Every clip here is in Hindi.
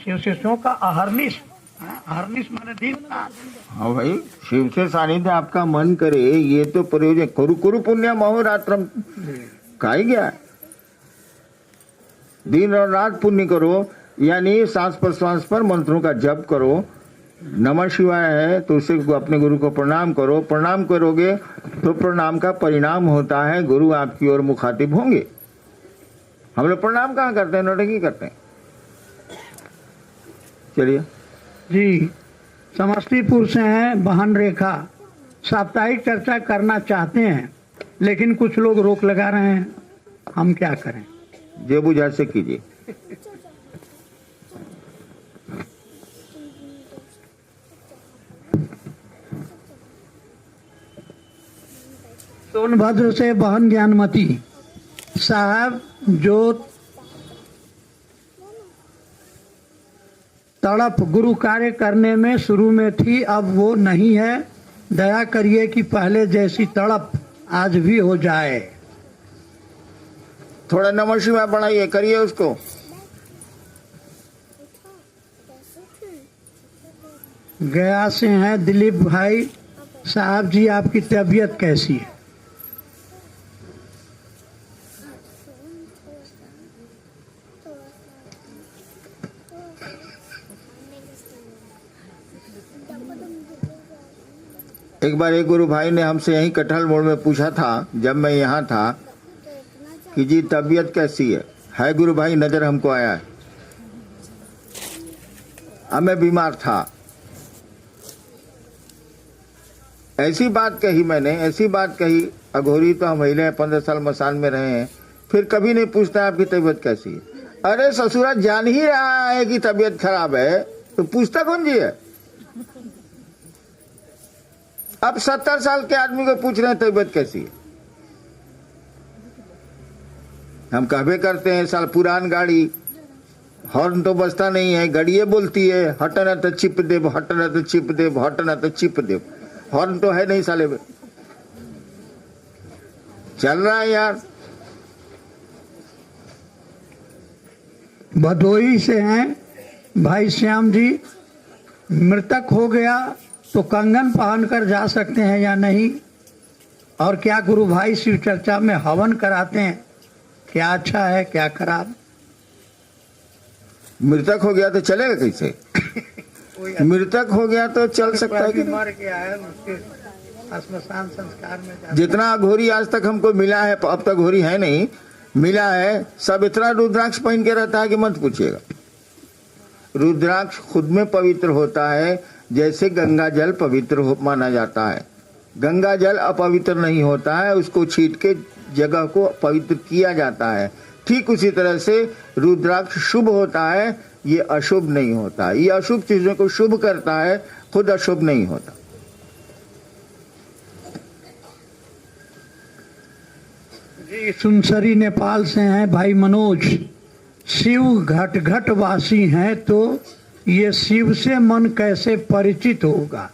शिव शिष्यों का अहर्निश, अहर्निश माने दिन रात। हाँ भाई, शिव से सानिध्य आपका मन करे, ये तो प्रयोजन। कुरु कुरु पुण्य महोरात्रम, कहा गया दिन और रात पुण्य करो, यानी सांस प्रश्वास पर मंत्रों का जप करो। नमः शिवाय है तो उसे अपने गुरु को प्रणाम करो, प्रणाम करोगे तो प्रणाम का परिणाम होता है गुरु आपकी ओर मुखातिब होंगे। हम लोग प्रणाम कहाँ करते हैं, नौटंकी करते हैं। चलिए जी, समस्तीपुर से हैं बहन रेखा, साप्ताहिक चर्चा करना चाहते हैं लेकिन कुछ लोग रोक लगा रहे हैं, हम क्या करें? जो बुझा से कीजिए। सोनभद्र से बहन ज्ञानमती साहब, जो तड़प गुरु कार्य करने में शुरू में थी अब वो नहीं है, दया करिए कि पहले जैसी तड़प आज भी हो जाए। थोड़ा नमः शिवाय बढ़ाइए, करिए उसको। गया से हैं दिलीप भाई साहब जी, आपकी तबीयत कैसी है? एक बार एक गुरु भाई ने हमसे यही कटहल मोड़ में पूछा था जब मैं यहाँ था कि जी तबीयत कैसी है गुरु भाई? नजर हमको आया है, अब मैं बीमार था। ऐसी बात कही मैंने, ऐसी बात कही। अघोरी तो हम महीने 15 साल मसान में रहे हैं, फिर कभी नहीं पूछता आपकी तबीयत कैसी है। अरे ससुरा जान ही रहा है कि तबीयत खराब है तो पूछता कौन जी है? अब 70 साल के आदमी को पूछ रहे हैं तबीयत कैसी है। हम कहबे करते हैं साल पुरान गाड़ी, हॉर्न तो बजता नहीं है, गड़िए बोलती है हटना तो चिप देव, हटना तो चिप देव, हटना तो चिप देव। हॉर्न तो है नहीं साले में, चल रहा है यार। भदोई से हैं भाई श्याम जी, मृतक हो गया तो कंगन पहनकर जा सकते हैं या नहीं, और क्या गुरु भाई शिव चर्चा में हवन कराते हैं, क्या अच्छा है क्या खराब? मृतक हो गया तो चलेगा कैसे? मृतक हो गया तो चल सकता है कि मर गया है, उसके श्मशान संस्कार में जितना घोरी आज तक हमको मिला है, अब तक घोरी है नहीं, मिला है, सब इतना रुद्राक्ष पहन के रहता है कि मत पूछिएगा। रुद्राक्ष खुद में पवित्र होता है, जैसे गंगा जल पवित्र माना जाता है। गंगा जल अपवित्र नहीं होता है, उसको छीट के जगह को पवित्र किया जाता है। ठीक उसी तरह से रुद्राक्ष शुभ होता है, ये अशुभ नहीं होता। ये अशुभ चीजों को शुभ करता है, खुद अशुभ नहीं होता। जी, सुनसरी नेपाल से हैं भाई मनोज, शिव घट घट वासी हैं तो ये शिव से मन कैसे परिचित होगा?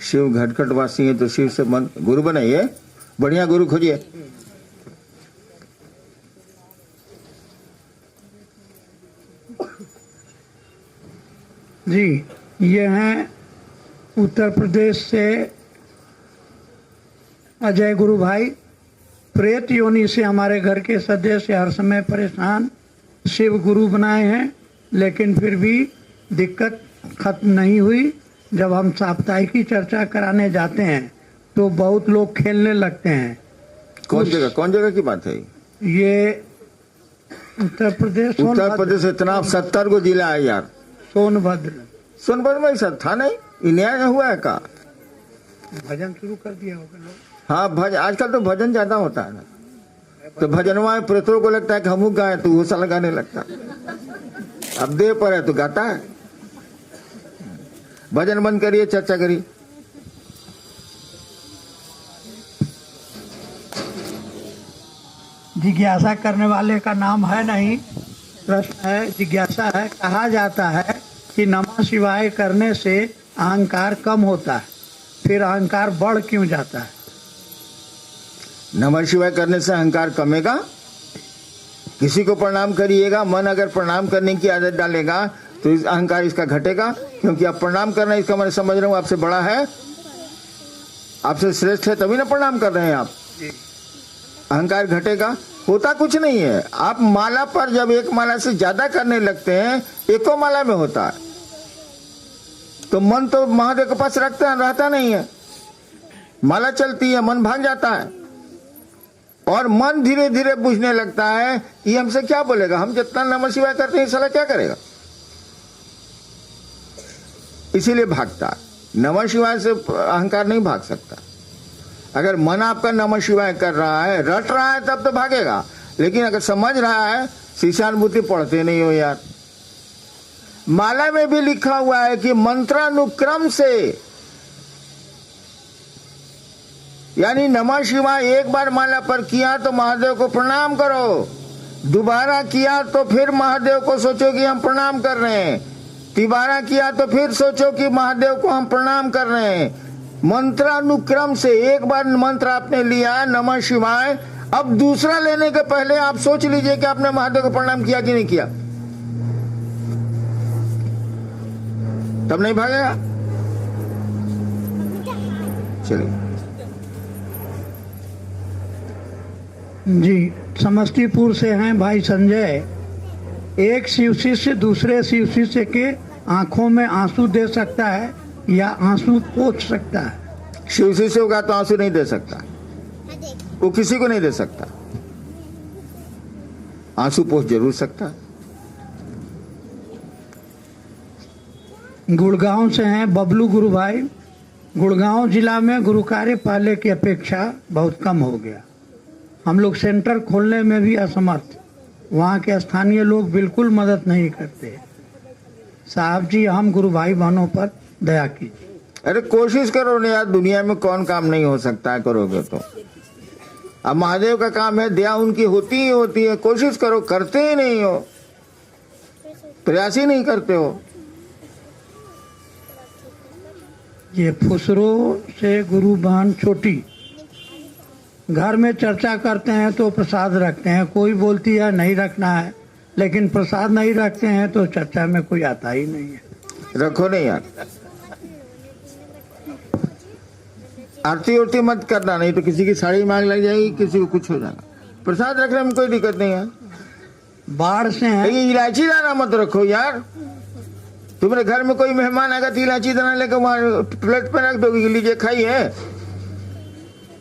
शिव घटघट वासी है तो शिव से मन, गुरु बनाइए, बढ़िया गुरु खोजिए। जी, ये हैं उत्तर प्रदेश से अजय गुरु भाई, प्रेत योनि से हमारे घर के सदस्य हर समय परेशान, शिव गुरु बनाए हैं लेकिन फिर भी दिक्कत खत्म नहीं हुई। जब हम साप्ताहिक की चर्चा कराने जाते हैं तो बहुत लोग खेलने लगते हैं। कौन जगह की बात है ये? उत्तर प्रदेश इतना 70 को जिला है यार। सोनभद्र में ऐसा था नहीं, न्याय हुआ है का? भजन शुरू कर दिया होगा लोग। हाँ, भजन आजकल तो भजन ज्यादा होता है ना, तो भजनवा में प्रेतों को लगता है कि हम गाए तो वो साला गाने लगता। अब देह पर है तो गाता है। भजन बंद करिए, चर्चा करिए। जिज्ञासा करने वाले का नाम है नहीं, प्रश्न है, जिज्ञासा है। कहा जाता है कि नमः शिवाय करने से अहंकार कम होता है, फिर अहंकार बढ़ क्यों जाता है? नमः शिवाय करने से अहंकार कमेगा? किसी को प्रणाम करिएगा, मन अगर प्रणाम करने की आदत डालेगा तो इस अहंकार इसका घटेगा, क्योंकि आप प्रणाम करना इसका मैं समझ रहा हूँ आपसे बड़ा है, आपसे श्रेष्ठ है, तभी ना प्रणाम कर रहे हैं आप। अहंकार घटेगा, होता कुछ नहीं है। आप माला पर जब एक माला से ज्यादा करने लगते हैं, एको माला में होता है, तो मन तो महादेव के पास रहता नहीं है। माला चलती है, मन भाग जाता है, और मन धीरे धीरे बुझने लगता है कि हमसे क्या बोलेगा, हम जितना नमः शिवाय करते हैं साला क्या करेगा, इसीलिए भागता है। नमः शिवाय से अहंकार नहीं भाग सकता। अगर मन आपका नमः शिवाय कर रहा है, रट रहा है, तब तो भागेगा, लेकिन अगर समझ रहा है, शिष्यानुभूति पढ़ते नहीं हो यार। माला में भी लिखा हुआ है कि मंत्रानुक्रम से, यानी नमः शिवाय एक बार माला पर किया तो महादेव को प्रणाम करो, दोबारा किया तो फिर महादेव को सोचो कि हम प्रणाम कर रहे हैं, तिबारा किया तो फिर सोचो कि महादेव को हम प्रणाम कर रहे हैं। मंत्रानुक्रम से एक बार मंत्र आपने लिया नमः शिवाय, अब दूसरा लेने के पहले आप सोच लीजिए कि आपने महादेव को प्रणाम किया कि नहीं किया, तब नहीं भागेगा। चलिए जी, समस्तीपुर से हैं भाई संजय। एक शिव शिष्य दूसरे शिव शिष्य के आंखों में आंसू दे सकता है या आंसू पोंछ सकता है? शिव शिष्य का तो आंसू नहीं दे सकता, वो किसी को नहीं दे सकता। आंसू पोंछ जरूर सकता है। गुड़गांव से हैं बबलू गुरु भाई। गुड़गांव जिला में गुरु कार्य पहले की अपेक्षा बहुत कम हो गया। हम लोग सेंटर खोलने में भी असमर्थ, वहाँ के स्थानीय लोग बिल्कुल मदद नहीं करते। साहब जी, हम गुरु भाई बहनों पर दया कीजिए। अरे कोशिश करो ना यार, दुनिया में कौन काम नहीं हो सकता है, करोगे तो। अब महादेव का काम है, दया उनकी होती ही होती है। कोशिश करो, करते ही नहीं हो, प्रयास ही नहीं करते हो। ये फुसरो से गुरु बहन छोटी, घर में चर्चा करते हैं तो प्रसाद रखते हैं, कोई बोलती है नहीं रखना है, लेकिन प्रसाद नहीं रखते हैं तो चर्चा में कोई आता ही नहीं है। रखो नहीं यार, आरती उरती मत करना, नहीं तो किसी की साड़ी मांग लग जाएगी, किसी को कुछ हो जाएगा। प्रसाद रखने में कोई दिक्कत नहीं है। बाढ़ से है, इलायची दाना मत रखो यार। तुम्हारे घर में कोई मेहमान आएगा तो इलायची दाना लेकर वहां प्लेट पे रख दोगे, लीजिए खाइए।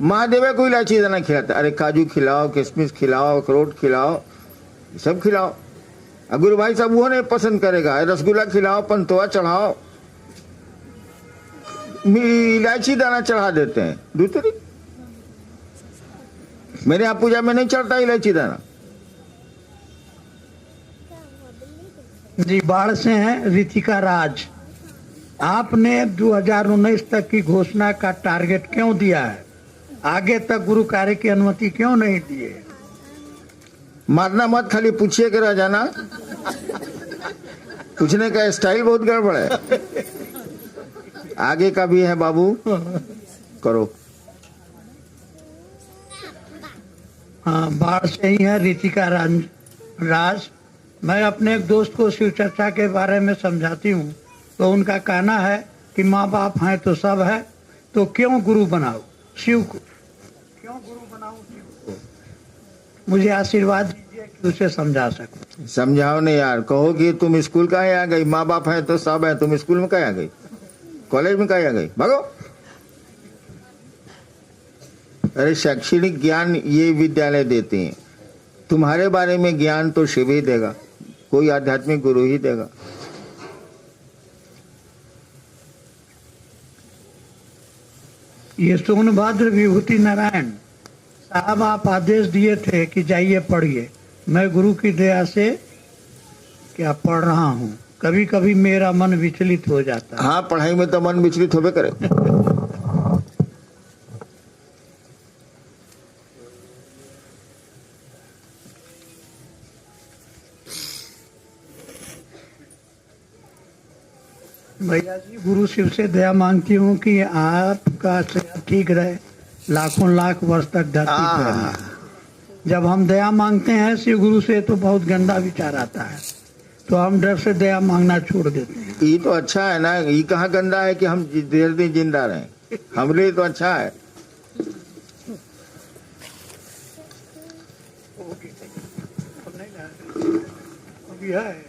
महादेव को इलायची दाना खिलाता, अरे काजू खिलाओ, किशमिश खिलाओ, अखरोट खिलाओ, सब खिलाओ। गुरु भाई साहब वो नहीं पसंद करेगा, रसगुल्ला खिलाओ, पंतोआ चढ़ाओ, इलायची दाना चढ़ा देते हैं। दूसरी मेरे यहाँ पूजा में नहीं चढ़ता इलायची दाना। जी, बाढ़ से हैं रितिका राज। आपने 2019 तक की घोषणा का टारगेट क्यों दिया है? आगे तक गुरु कार्य की अनुमति क्यों नहीं दिए? मारना मत, खाली पूछिए के रह जाना। पूछने का स्टाइल बहुत गड़बड़ है। आगे का भी है बाबू, करो। हाँ, बाढ़ से ही है रितिका राज। मैं अपने एक दोस्त को शिव चर्चा के बारे में समझाती हूँ तो उनका कहना है कि माँ बाप हैं तो सब है, तो क्यों गुरु बनाओ शिव को, क्यों गुरु बनाओ शिव को? मुझे आशीर्वाद दीजिए कि उसे समझा सकूं। समझाओ नहीं यार, कहो कि तुम स्कूल कहाँ आ गई, माँ बाप है तो सब है, तुम स्कूल में कहाँ आ गई, कॉलेज में कहाँ आ गई, भागो। अरे शैक्षणिक ज्ञान ये विद्यालय देते हैं, तुम्हारे बारे में ज्ञान तो शिव ही देगा, कोई आध्यात्मिक गुरु ही देगा। ये सोनभद्र विभूति नारायण साहब, आप आदेश दिए थे कि जाइए पढ़िए। मैं गुरु की दया से क्या पढ़ रहा हूँ, कभी कभी मेरा मन विचलित हो जाता है। हाँ, पढ़ाई में तो मन विचलित होबे करे। भैया जी, गुरु शिव से दया मांगती हूँ कि आपका सेहत ठीक रहे, लाखों लाख वर्ष तक धरती पर रहे। जब हम दया मांगते हैं शिव गुरु से तो बहुत गंदा विचार आता है, तो हम डर से दया मांगना छोड़ देते हैं। ये तो अच्छा है ना, ये कहाँ गंदा है कि हम देर दिन जिंदा रहें, हमारे लिए तो अच्छा है। अभी है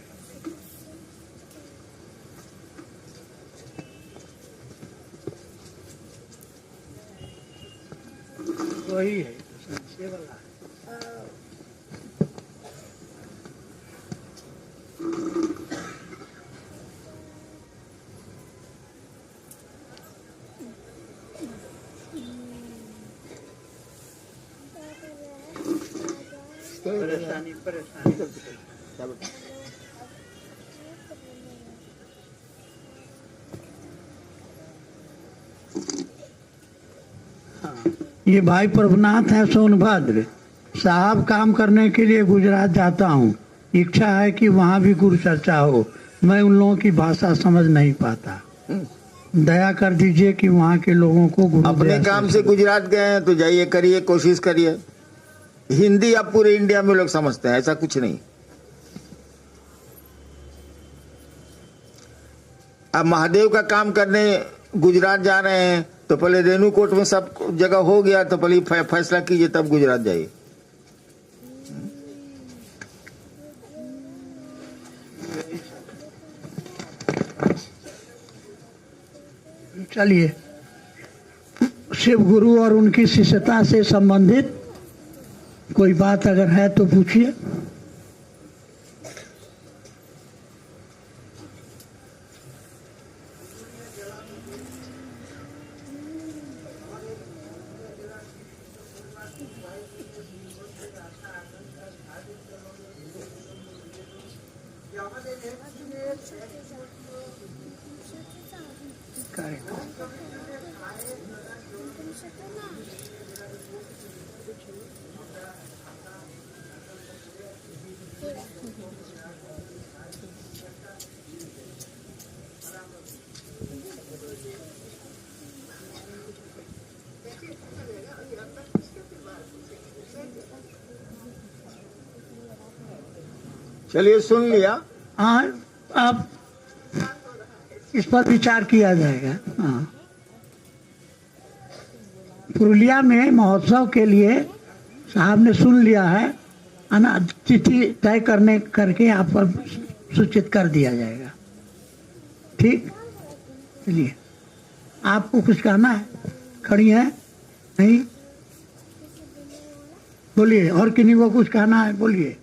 वही है संशय वाला। परेशानी ये भाई प्रभुनाथ है सोनभद्र साहब। काम करने के लिए गुजरात जाता हूँ, इच्छा है कि वहाँ भी गुरु चर्चा हो। मैं उन लोगों की भाषा समझ नहीं पाता, दया कर दीजिए कि वहाँ के लोगों को गुरु अपने काम से गुजरात गए हैं तो जाइए, करिए, कोशिश करिए। हिंदी अब पूरे इंडिया में लोग समझते हैं, ऐसा कुछ नहीं। अब महादेव का काम करने गुजरात जा रहे हैं तो पहले रेणुकूट में सब जगह हो गया तो पहले फैसला कीजिए तब गुजरात जाइए। चलिए, शिव गुरु और उनकी शिष्यता से संबंधित कोई बात अगर है तो पूछिए। चलिए, सुन लिया। हाँ, अब इस पर विचार किया जाएगा। हाँ, पुरुलिया में महोत्सव के लिए साहब ने सुन लिया है, तिथि तय करके आप पर सूचित कर दिया जाएगा। ठीक, चलिए, आपको कुछ कहना है? खड़ी है नहीं? बोलिए, और किन्हीं को कुछ कहना है बोलिए।